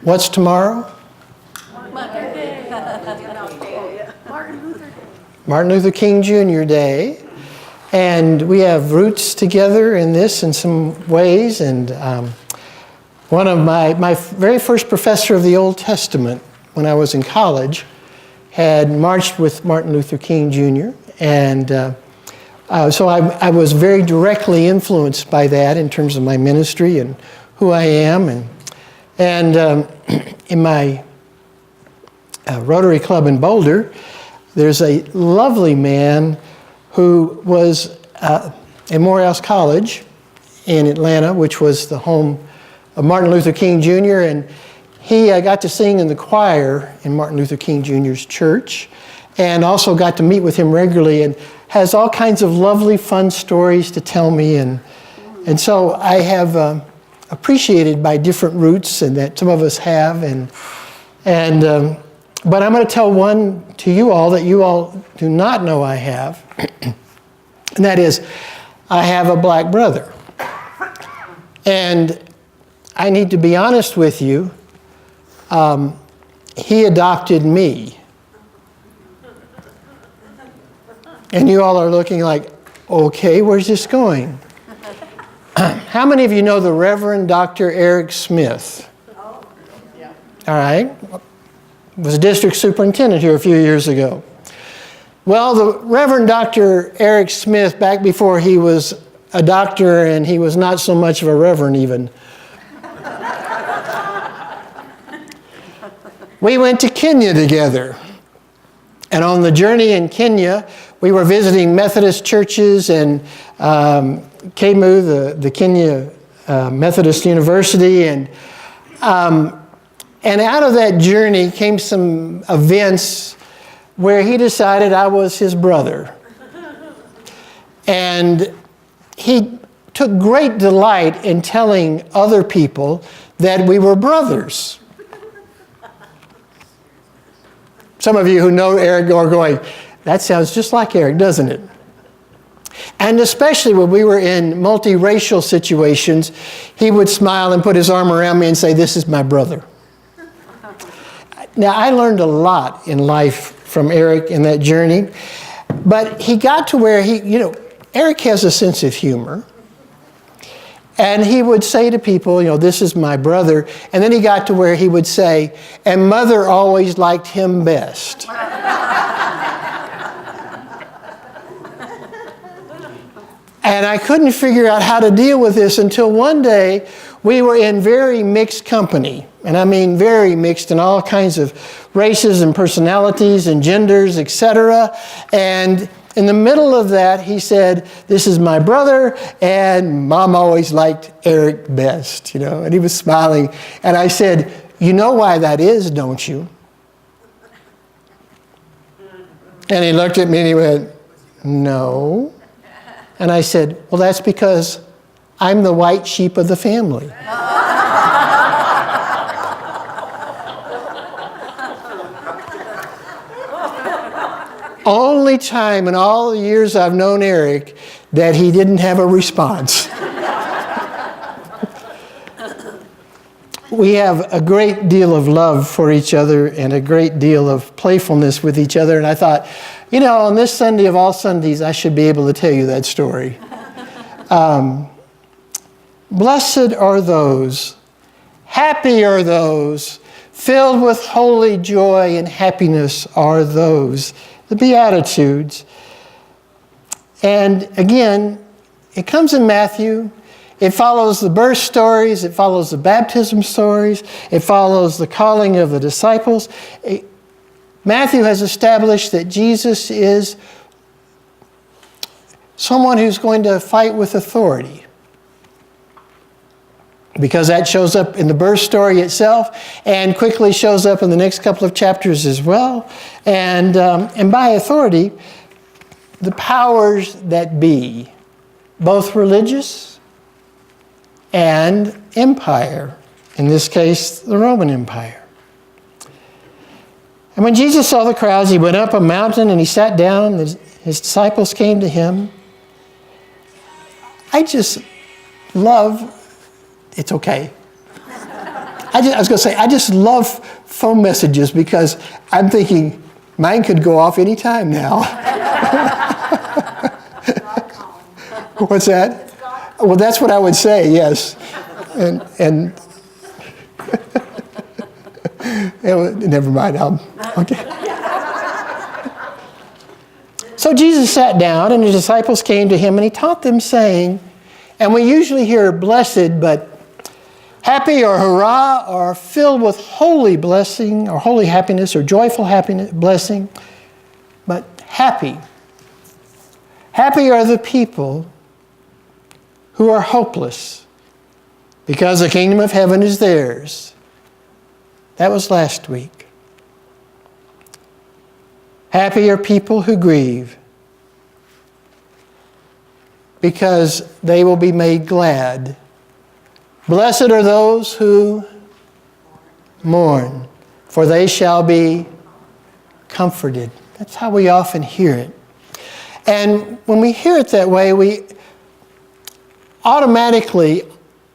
What's tomorrow? Martin Luther King Jr. Day. And we have roots together in this in some ways. And one of my very first professor of the Old Testament when I was in college had marched with Martin Luther King Jr. And so I was very directly influenced by that in terms of my ministry and who I am. And in my Rotary Club in Boulder, there's a lovely man who was in Morehouse College in Atlanta, which was the home of Martin Luther King Jr. And he got to sing in the choir in Martin Luther King Jr.'s church, and also got to meet with him regularly, and has all kinds of lovely, fun stories to tell me. And so I have appreciated by different roots, and that some of us have. But I'm going to tell one to you all that you all do not know I have, and that is, I have a black brother. And I need to be honest with you, he adopted me. And you all are looking like, okay, where's this going? How many of you know the Reverend Dr. Eric Smith? Oh, yeah. All right. Was a district superintendent here a few years ago. Well, the Reverend Dr. Eric Smith, back before he was a doctor and he was not so much of a reverend even, we went to Kenya together. And on the journey in Kenya, we were visiting Methodist churches and KMU, the Kenya Methodist University. And out of that journey came some events where he decided I was his brother. And he took great delight in telling other people that we were brothers. Some of you who know Eric are going, that sounds just like Eric, doesn't it? And especially when we were in multiracial situations, he would smile and put his arm around me and say, this is my brother. Now, I learned a lot in life from Eric in that journey, but he got to where Eric has a sense of humor. And he would say to people, this is my brother. And then he got to where he would say, and Mother always liked him best. And I couldn't figure out how to deal with this until one day we were in very mixed company. And I mean very mixed in all kinds of races and personalities and genders, etc. And in the middle of that, he said, this is my brother, and Mom always liked Eric best, and he was smiling. And I said, you know why that is, don't you? And he looked at me and he went, no. And I said, well, that's because I'm the white sheep of the family. Only time in all the years I've known Eric that he didn't have a response. We have a great deal of love for each other and a great deal of playfulness with each other. And I thought, on this Sunday of all Sundays, I should be able to tell you that story. Blessed are those, happy are those, filled with holy joy and happiness are those. The Beatitudes. And again, it comes in Matthew. It follows the birth stories. It follows the baptism stories. It follows the calling of the disciples. Matthew has established that Jesus is someone who's going to fight with authority, because that shows up in the birth story itself and quickly shows up in the next couple of chapters as well. And by authority, the powers that be, both religious and empire, in this case, the Roman Empire. And when Jesus saw the crowds, he went up a mountain and he sat down. His disciples came to him. I just love, it's okay. I was going to say, I just love phone messages because I'm thinking mine could go off any time now. What's that? Well, that's what I would say, yes. And never mind. Okay. So Jesus sat down, and his disciples came to him, and he taught them, saying, and we usually hear blessed, but happy or hurrah or filled with holy blessing or holy happiness or joyful happiness, blessing, but happy. Happy are the people who are hopeless, because the kingdom of heaven is theirs. That was last week. Happy are people who grieve, because they will be made glad. Blessed are those who mourn, for they shall be comforted. That's how we often hear it. And when we hear it that way, we automatically,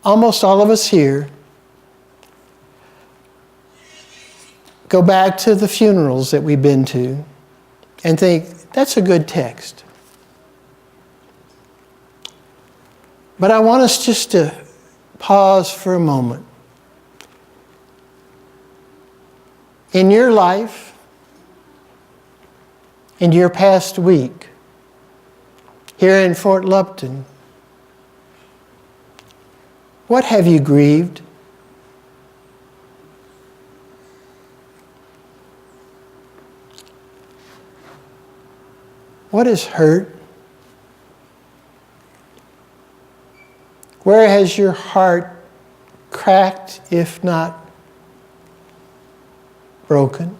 almost all of us here, go back to the funerals that we've been to and think, that's a good text. But I want us just to pause for a moment. In your life, in your past week, here in Fort Lupton, what have you grieved? What has hurt? Where has your heart cracked, if not broken?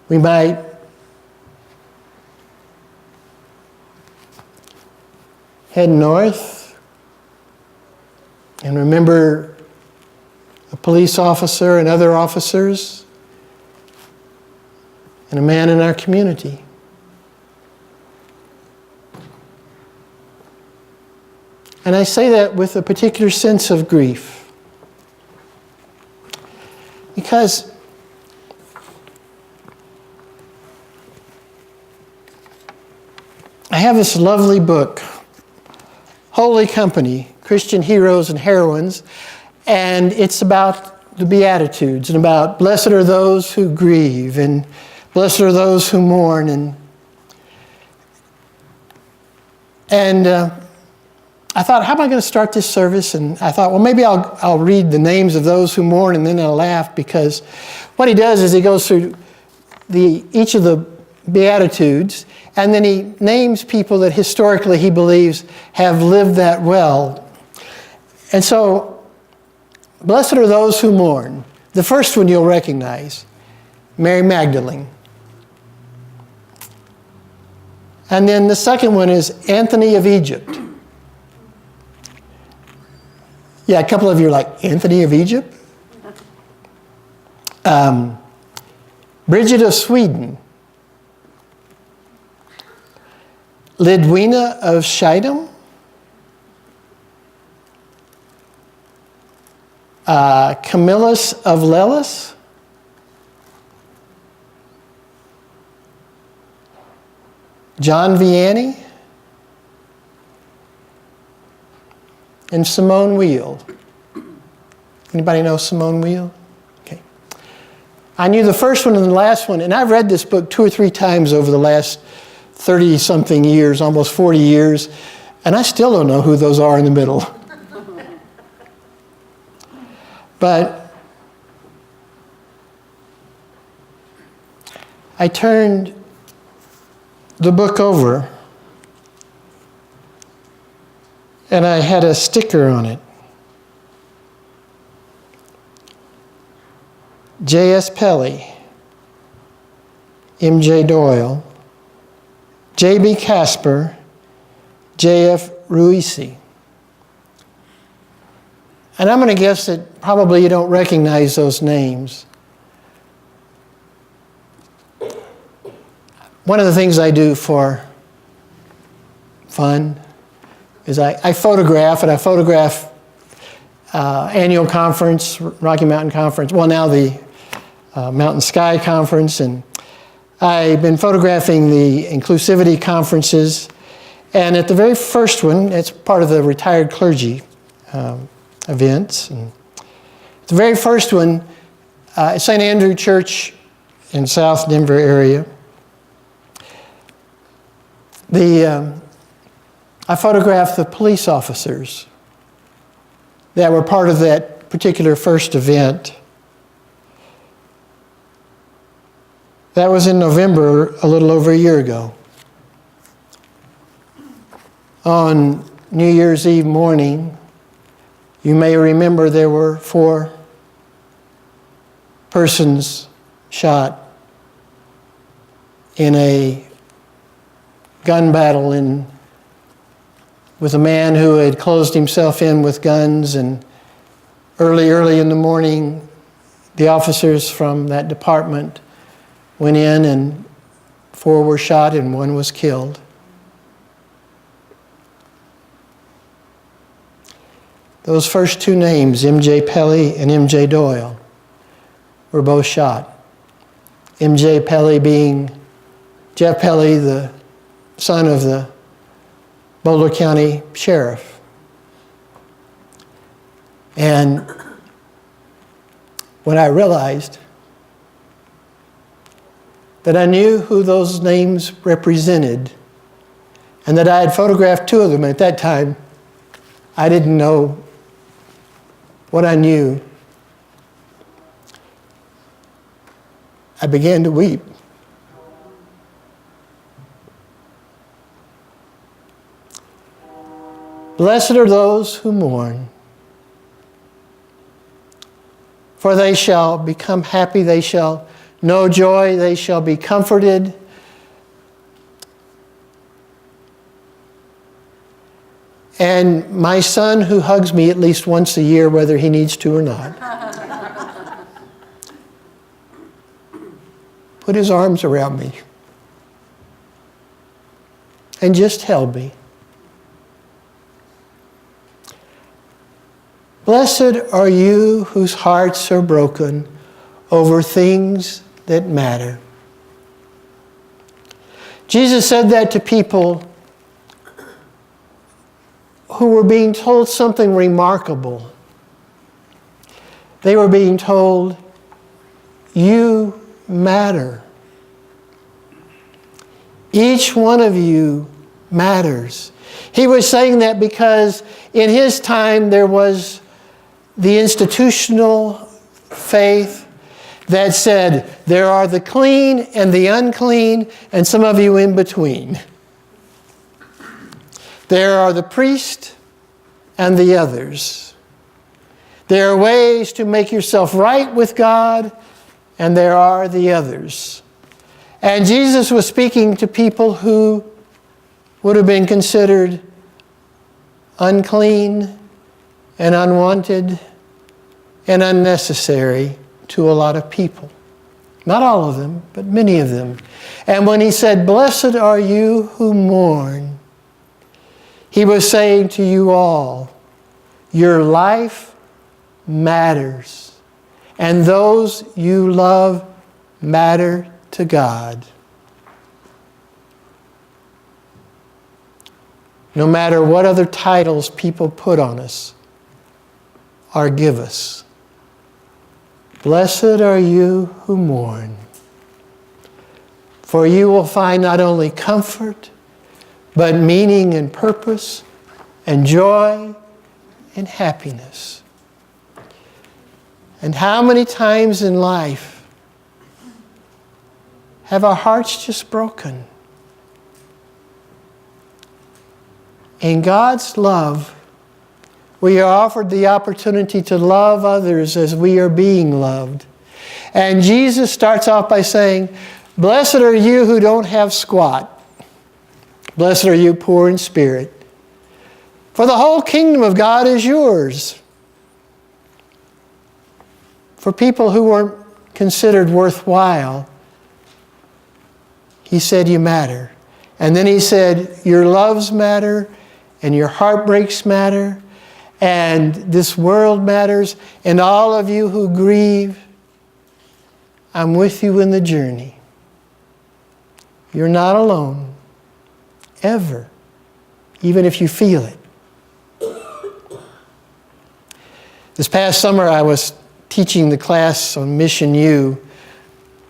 We might head north and remember a police officer and other officers and a man in our community. And I say that with a particular sense of grief, because I have this lovely book, Holy Company, Christian Heroes and Heroines, and it's about the Beatitudes and about blessed are those who grieve and blessed are those who mourn. And I thought, how am I going to start this service? And I thought, well, maybe I'll read the names of those who mourn, and then I'll laugh, because what he does is he goes through each of the Beatitudes, and then he names people that historically he believes have lived that well. And so, blessed are those who mourn. The first one you'll recognize, Mary Magdalene. And then the second one is Anthony of Egypt. Yeah, a couple of you are like, Anthony of Egypt? Bridget of Sweden. Lidwina of Schiedam. Camillus of Lellis. John Vianney. And Simone Weil. Anybody know Simone Weil? Okay. I knew the first one and the last one, and I've read this book 2 or 3 times over the last 30-something years, almost 40 years, and I still don't know who those are in the middle. But I turned the book over, and I had a sticker on it. J.S. Pelly, M.J. Doyle, J.B. Casper, J.F. Ruisi. And I'm going to guess that probably you don't recognize those names. One of the things I do for fun is I photograph, and I photograph annual conference, Rocky Mountain Conference, well now the Mountain Sky Conference, and I've been photographing the inclusivity conferences, and at the very first one, it's part of the retired clergy events, and the very first one, at St. Andrew Church in South Denver area, I photographed the police officers that were part of that particular first event. That was in November, a little over a year ago. On New Year's Eve morning, you may remember there were 4 persons shot in a gun battle with a man who had closed himself in with guns, and early in the morning, the officers from that department went in and 4 were shot and 1 was killed. Those first 2 names, M.J. Pelly and M.J. Doyle, were both shot. M.J. Pelly being Jeff Pelly, the son of the Boulder County Sheriff. And when I realized that I knew who those names represented and that I had photographed 2 of them at that time, I didn't know what I knew. I began to weep. Blessed are those who mourn, for they shall become happy, they shall know joy, they shall be comforted. And my son, who hugs me at least once a year, whether he needs to or not, put his arms around me and just held me. Blessed are you whose hearts are broken over things that matter. Jesus said that to people who were being told something remarkable. They were being told, you matter. Each one of you matters. He was saying that because in his time there was the institutional faith that said there are the clean and the unclean and some of you in between. There are the priest and the others. There are ways to make yourself right with God, and there are the others. And Jesus was speaking to people who would have been considered unclean and unwanted and unnecessary to a lot of people. Not all of them, but many of them. And when he said, blessed are you who mourn, he was saying to you all, your life matters. And those you love matter to God. No matter what other titles people put on us or give us. Blessed are you who mourn, for you will find not only comfort, but meaning and purpose and joy and happiness. And how many times in life have our hearts just broken? In God's love, we are offered the opportunity to love others as we are being loved. And Jesus starts off by saying, blessed are you who don't have squat. Blessed are you poor in spirit. For the whole kingdom of God is yours. for people who weren't considered worthwhile, he said, you matter. And then he said, your loves matter, and your heartbreaks matter, and this world matters, and all of you who grieve, I'm with you in the journey. You're not alone, ever, even if you feel it. This past summer, I was teaching the class on Mission U,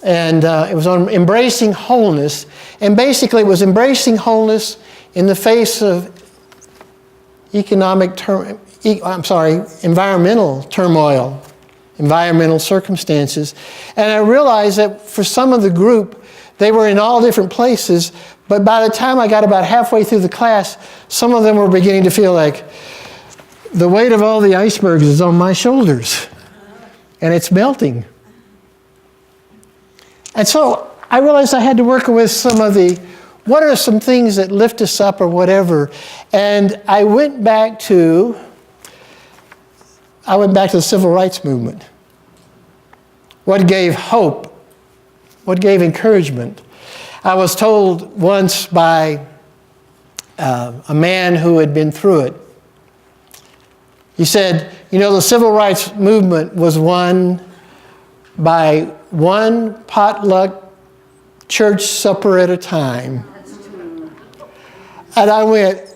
and it was on embracing wholeness, and basically it was embracing wholeness in the face of environmental turmoil, environmental circumstances. And I realized that for some of the group, they were in all different places, but by the time I got about halfway through the class, some of them were beginning to feel like the weight of all the icebergs is on my shoulders, and it's melting. And so I realized I had to work with some of the, what are some things that lift us up or whatever. And I went back to the civil rights movement. What gave hope? What gave encouragement? I was told once by a man who had been through it. He said, you know, the civil rights movement was won by one potluck church supper at a time. And I went,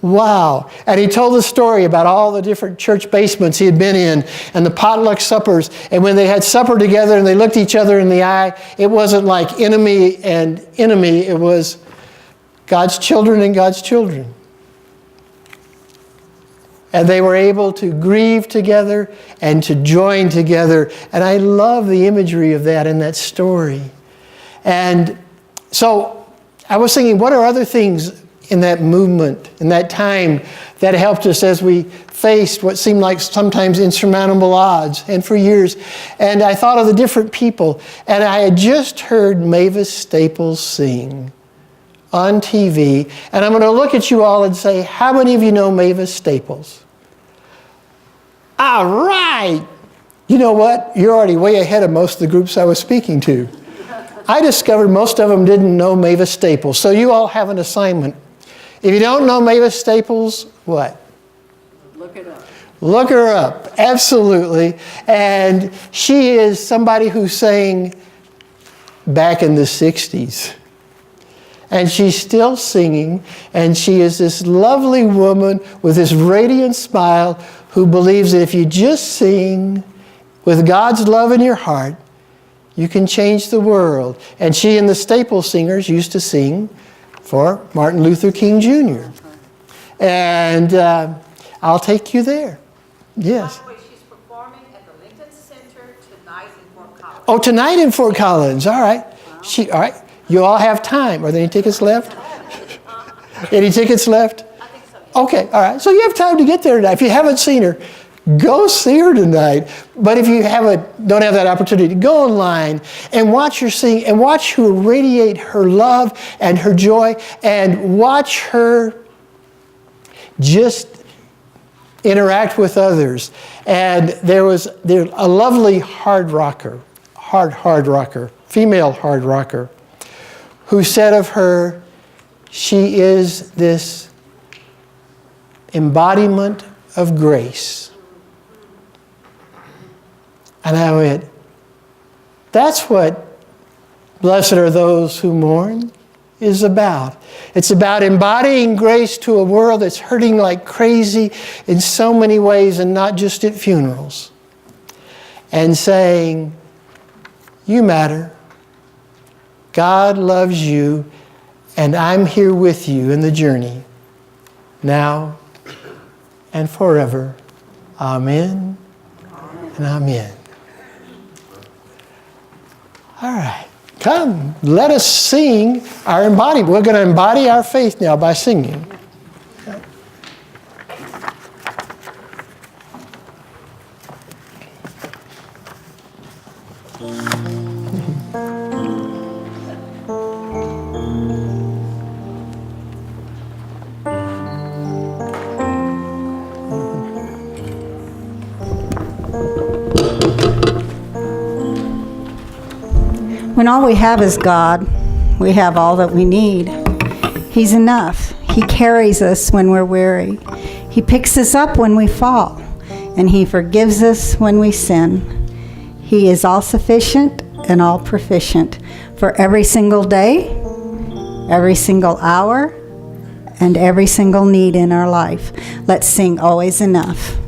wow. And he told the story about all the different church basements he had been in and the potluck suppers. And when they had supper together and they looked each other in the eye, it wasn't like enemy and enemy. It was God's children and God's children. And they were able to grieve together and to join together. And I love the imagery of that in that story. And so I was thinking, what are other things in that movement, in that time, that helped us as we faced what seemed like sometimes insurmountable odds, and for years. And I thought of the different people. And I had just heard Mavis Staples sing on TV. And I'm going to look at you all and say, how many of you know Mavis Staples? All right. You know what? You're already way ahead of most of the groups I was speaking to. I discovered most of them didn't know Mavis Staples. So you all have an assignment. If you don't know Mavis Staples, what? Look it up. Look her up. Absolutely. And she is somebody who sang back in the 60s. And she's still singing, and she is this lovely woman with this radiant smile who believes that if you just sing with God's love in your heart, you can change the world. And she and the Staples singers used to sing for Martin Luther King Jr. And I'll take you there. Yes. By the way, she's performing at the Lincoln Center tonight in Fort Collins. Oh, tonight in Fort Collins. All right. All right. You all have time. Are there any tickets left? Any tickets left? I think so. Yeah. Okay, all right. So you have time to get there tonight. If you haven't seen her, go see her tonight. But if you don't have that opportunity, go online and watch her sing and watch her radiate her love and her joy and watch her just interact with others. And there was a lovely hard rocker, female hard rocker, who said of her, she is this embodiment of grace. And I went, that's what Blessed Are Those Who Mourn is about. It's about embodying grace to a world that's hurting like crazy in so many ways, and not just at funerals. And saying, you matter. God loves you, and I'm here with you in the journey, now and forever. Amen and amen. All right, come, let us sing our embodiment. We're going to embody our faith now by singing. When all we have is God, we have all that we need. He's enough. He carries us when we're weary. He picks us up when we fall, and He forgives us when we sin. He is all sufficient and all proficient for every single day, every single hour, and every single need in our life. Let's sing Always Enough.